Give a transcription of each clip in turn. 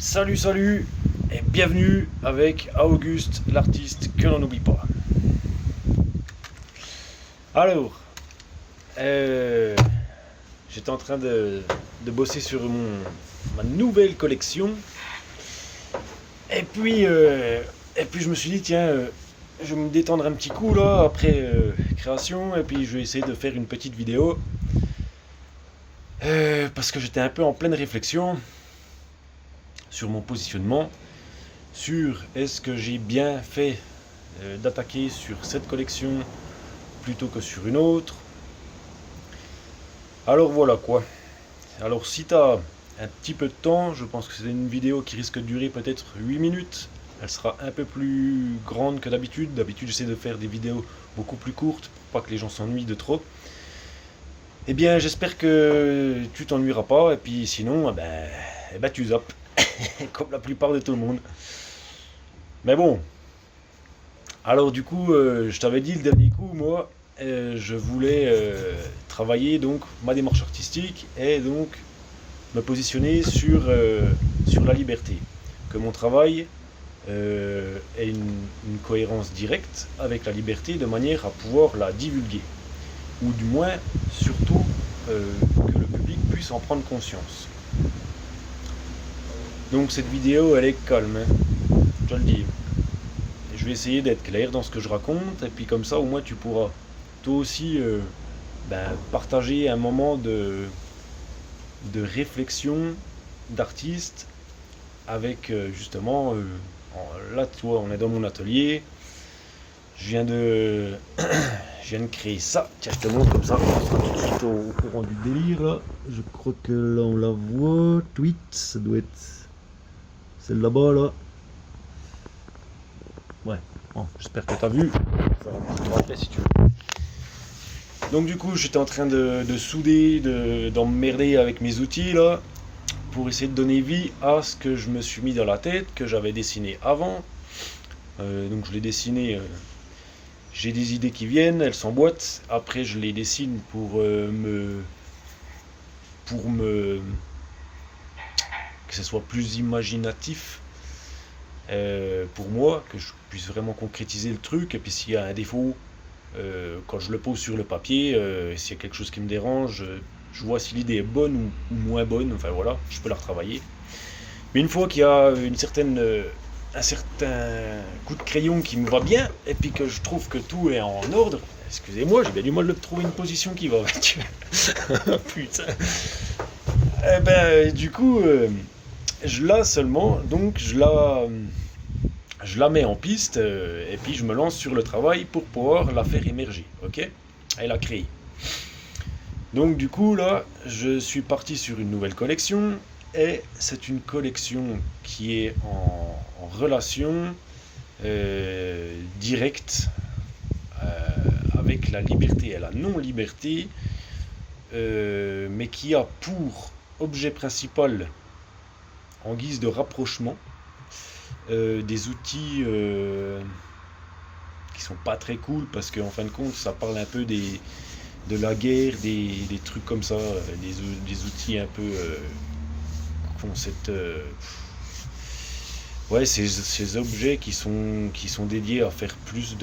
Salut, salut, et bienvenue avec Auguste, l'artiste que l'on n'oublie pas. Alors, euh, j'étais en train de bosser sur ma nouvelle collection, et puis, je me suis dit, tiens, je vais me détendre un petit coup là, après création, et puis je vais essayer de faire une petite vidéo, parce que j'étais un peu en pleine réflexion sur mon positionnement, sur est-ce que j'ai bien fait d'attaquer sur cette collection plutôt que sur une autre. Alors voilà quoi. Alors si tu as un petit peu de temps, je pense que c'est une vidéo qui risque de durer peut-être 8 minutes. Elle sera un peu plus grande que d'habitude. D'habitude j'essaie de faire des vidéos beaucoup plus courtes pour pas que les gens s'ennuient de trop. Eh bien j'espère que tu t'ennuieras pas, et puis sinon tu zappes comme la plupart de tout le monde. Mais bon, alors du coup, je t'avais dit le dernier coup, moi, je voulais travailler donc ma démarche artistique et donc me positionner sur la liberté. Que mon travail ait une cohérence directe avec la liberté de manière à pouvoir la divulguer. Ou du moins, surtout, que le public puisse en prendre conscience. Donc cette vidéo, elle est calme, hein, je te le dis. Et je vais essayer d'être clair dans ce que je raconte, et puis comme ça, au moins, tu pourras toi aussi partager un moment de réflexion d'artiste avec justement, là, tu vois, on est dans mon atelier, je viens de, je viens de créer ça. Tiens, je te montre comme ça, on sera tout de suite au courant du délire, là. Je crois que là, on la voit, tweet, ça doit être celle là-bas, là. Ouais, bon, j'espère que tu as vu. Ça va te rappeler si tu veux. Donc du coup, j'étais en train de souder, d'emmerder avec mes outils là, pour essayer de donner vie à ce que je me suis mis dans la tête, que j'avais dessiné avant. Donc je l'ai dessiné, j'ai des idées qui viennent, elles s'emboîtent. Après, je les dessine pour me, que ce soit plus imaginatif. Pour moi, que je puisse vraiment concrétiser le truc, et puis s'il y a un défaut, quand je le pose sur le papier, s'il y a quelque chose qui me dérange, je vois si l'idée est bonne ou moins bonne, enfin voilà, je peux la retravailler. Mais une fois qu'il y a un certain coup de crayon qui me va bien, et puis que je trouve que tout est en ordre, excusez-moi, j'ai bien du mal de trouver une position qui va. Putain. Eh ben, du coup, je la seulement, donc je la mets en piste, et puis je me lance sur le travail pour pouvoir la faire émerger, ok? Et la créer. Donc du coup là, je suis parti sur une nouvelle collection, et c'est une collection qui est en relation directe avec la liberté et la non-liberté, mais qui a pour objet principal, en guise de rapprochement, des outils qui sont pas très cool, parce qu'en fin de compte ça parle un peu de la guerre, des trucs comme ça, des outils un peu qui ont cette ouais, ces objets qui sont dédiés à faire plus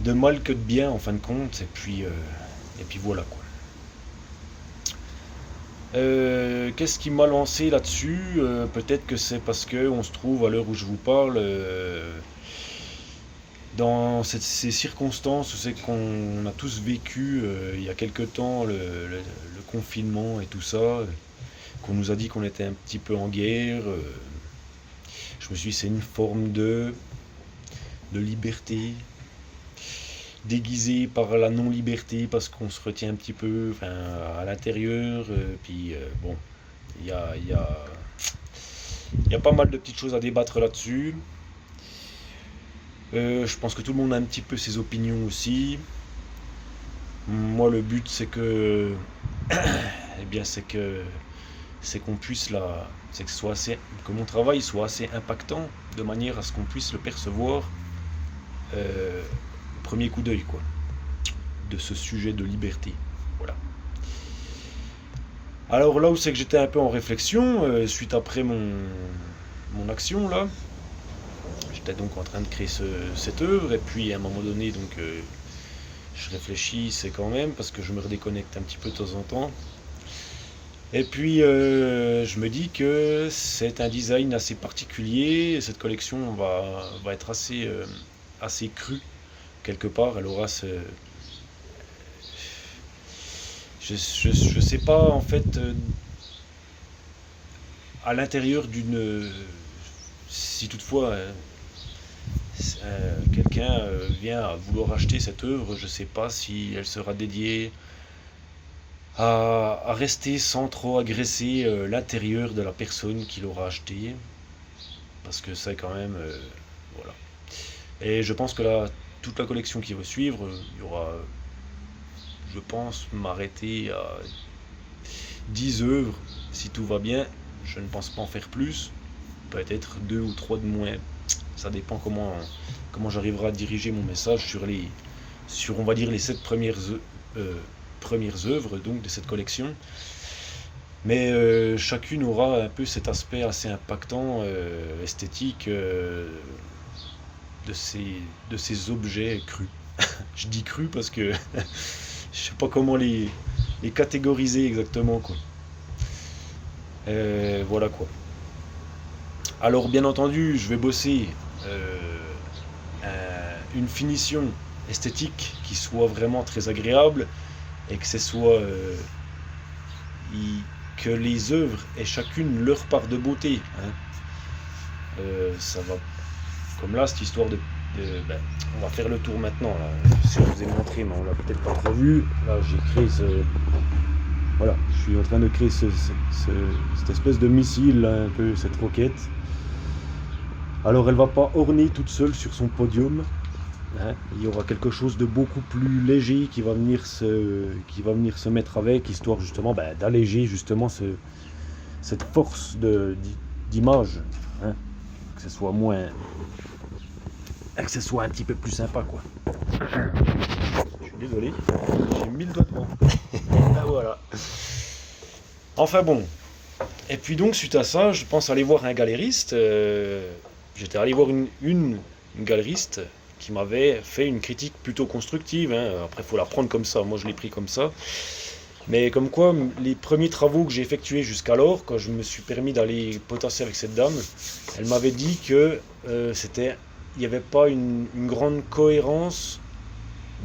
de mal que de bien en fin de compte, et puis voilà quoi. Qu'est-ce qui m'a lancé là-dessus? Peut-être que c'est parce que on se trouve à l'heure où je vous parle dans ces circonstances où c'est qu'on a tous vécu il y a quelque temps le confinement et tout ça, qu'on nous a dit qu'on était un petit peu en guerre. Je me suis dit c'est une forme de liberté déguisée par la non-liberté, parce qu'on se retient un petit peu, enfin, à l'intérieur, puis bon, il y a, il y a, il y a pas mal de petites choses à débattre là-dessus. Je pense que tout le monde a un petit peu ses opinions aussi. Moi, le but, c'est que, eh bien, c'est qu'on puisse c'est que ce soit que mon travail soit assez impactant, de manière à ce qu'on puisse le percevoir au premier coup d'œil, quoi, de ce sujet de liberté. Voilà. Alors là où c'est que j'étais un peu en réflexion, suite après mon action là, j'étais donc en train de créer cette œuvre, et puis à un moment donné, donc je réfléchissais quand même, parce que je me redéconnecte un petit peu de temps en temps. Et puis je me dis que c'est un design assez particulier, cette collection va être assez crue, quelque part, elle aura ce... Je sais pas en fait à l'intérieur d'une... Si toutefois quelqu'un vient à vouloir acheter cette œuvre, je sais pas si elle sera dédiée à rester sans trop agresser l'intérieur de la personne qui l'aura acheté, parce que c'est quand même... voilà. Et je pense que là, toute la collection qui va suivre, il y aura, je pense, m'arrêter à 10 œuvres, si tout va bien. Je ne pense pas en faire plus, peut-être 2 ou 3 de moins. Ça dépend comment j'arriverai à diriger mon message sur on va dire, les 7 premières œuvres donc, de cette collection. Mais chacune aura un peu cet aspect assez impactant, esthétique, de ces objets crus. Je dis crus parce que je sais pas comment les catégoriser exactement, quoi. Voilà quoi. Alors bien entendu, je vais bosser une finition esthétique qui soit vraiment très agréable, et que ce soit que les œuvres aient chacune leur part de beauté, hein. Ça va comme là, cette histoire ben, on va faire le tour maintenant là. Si je vous ai montré, mais on l'a peut-être pas trop vu. Là, j'ai créé voilà, je suis en train de créer cette espèce de missile là, un peu cette roquette. Alors elle va pas orner toute seule sur son podium, hein. Il y aura quelque chose de beaucoup plus léger qui va venir se mettre avec, histoire justement d'alléger justement cette force d'image, hein. Que ce soit moins, que ce soit un petit peu plus sympa, quoi. Je suis désolé, j'ai mis le doigt devant. Ben voilà. Enfin bon. Et puis donc suite à ça, je pense aller voir un galériste. J'étais allé voir une galeriste qui m'avait fait une critique plutôt constructive, hein. Après, il faut la prendre comme ça. Moi, je l'ai pris comme ça. Mais comme quoi, les premiers travaux que j'ai effectués jusqu'alors, quand je me suis permis d'aller potasser avec cette dame, elle m'avait dit que il n'y avait pas une grande cohérence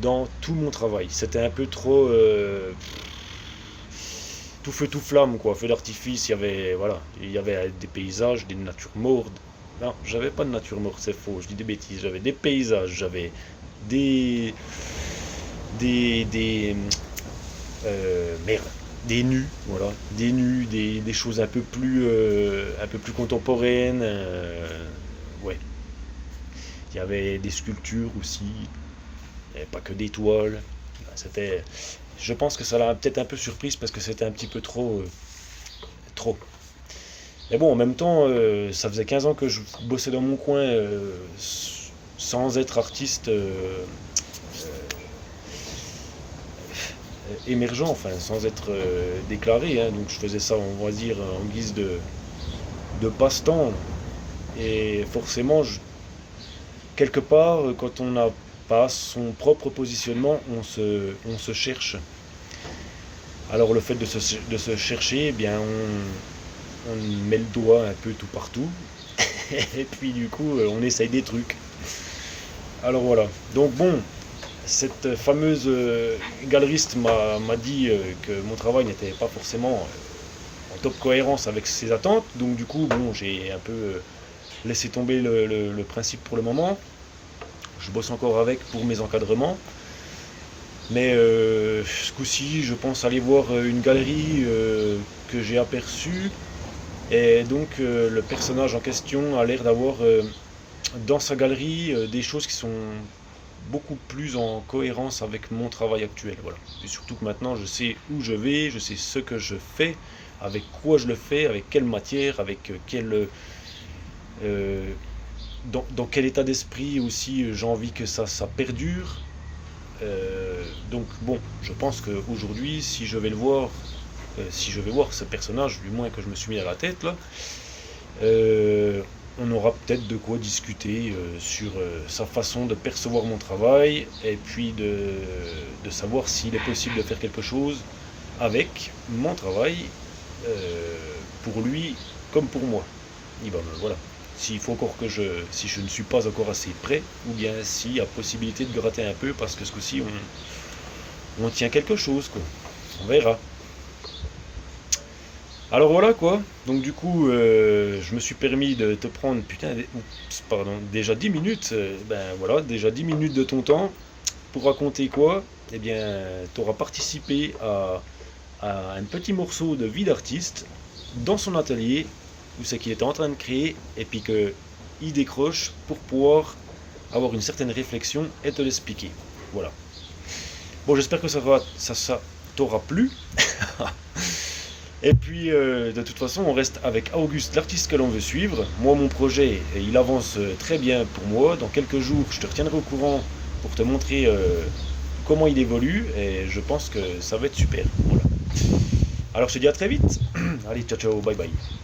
dans tout mon travail. C'était un peu trop tout feu tout flamme, quoi. Feu d'artifice. Il y avait des paysages, des natures mortes. Non, j'avais pas de nature morte, c'est faux. Je dis des bêtises. J'avais des paysages, j'avais des des merde, des nus, voilà, des choses un peu plus contemporaines. Ouais, il y avait des sculptures aussi, il n'y avait pas que des toiles. C'était, je pense que ça l'a peut-être un peu surprise parce que c'était un petit peu trop. Mais bon, en même temps, ça faisait 15 ans que je bossais dans mon coin sans être artiste émergent, enfin sans être déclaré, hein. Donc je faisais ça, on va dire, en guise de passe-temps. Et forcément, quelque part, quand on n'a pas son propre positionnement, on se cherche. Alors le fait de se chercher, eh bien on met le doigt un peu tout partout. Et puis du coup, on essaye des trucs. Alors voilà. Donc bon, cette fameuse galeriste m'a dit que mon travail n'était pas forcément en top cohérence avec ses attentes. Donc du coup, bon, j'ai un peu laissé tomber le principe pour le moment. Je bosse encore avec pour mes encadrements. Mais ce coup-ci, je pense aller voir une galerie que j'ai aperçue. Et donc le personnage en question a l'air d'avoir dans sa galerie des choses qui sont beaucoup plus en cohérence avec mon travail actuel. Voilà. Et surtout que maintenant je sais où je vais, je sais ce que je fais, avec quoi je le fais, avec quelle matière, avec dans quel état d'esprit aussi j'ai envie que ça perdure. Donc bon, je pense qu'aujourd'hui, si je vais le voir si je vais voir ce personnage, du moins que je me suis mis à la tête là, on aura peut-être de quoi discuter sur sa façon de percevoir mon travail, et puis de savoir s'il est possible de faire quelque chose avec mon travail, pour lui comme pour moi. Et ben, voilà. S'il faut encore si je ne suis pas encore assez prêt, ou bien s'il y a possibilité de gratter un peu, parce que ce coup-ci, on tient quelque chose, quoi. On verra. Alors voilà quoi, donc du coup je me suis permis de te prendre déjà 10 minutes, ben voilà, déjà 10 minutes de ton temps pour raconter quoi. Eh bien, tu auras participé à un petit morceau de vie d'artiste dans son atelier, où c'est qu'il était en train de créer, et puis qu'il décroche pour pouvoir avoir une certaine réflexion et te l'expliquer. Voilà. Bon, j'espère que ça t'aura plu. Et puis, de toute façon, on reste avec Auguste, l'artiste que l'on veut suivre. Moi, mon projet, il avance très bien pour moi. Dans quelques jours, je te retiendrai au courant pour te montrer comment il évolue. Et je pense que ça va être super. Voilà. Alors, je te dis à très vite. Allez, ciao, ciao, bye bye.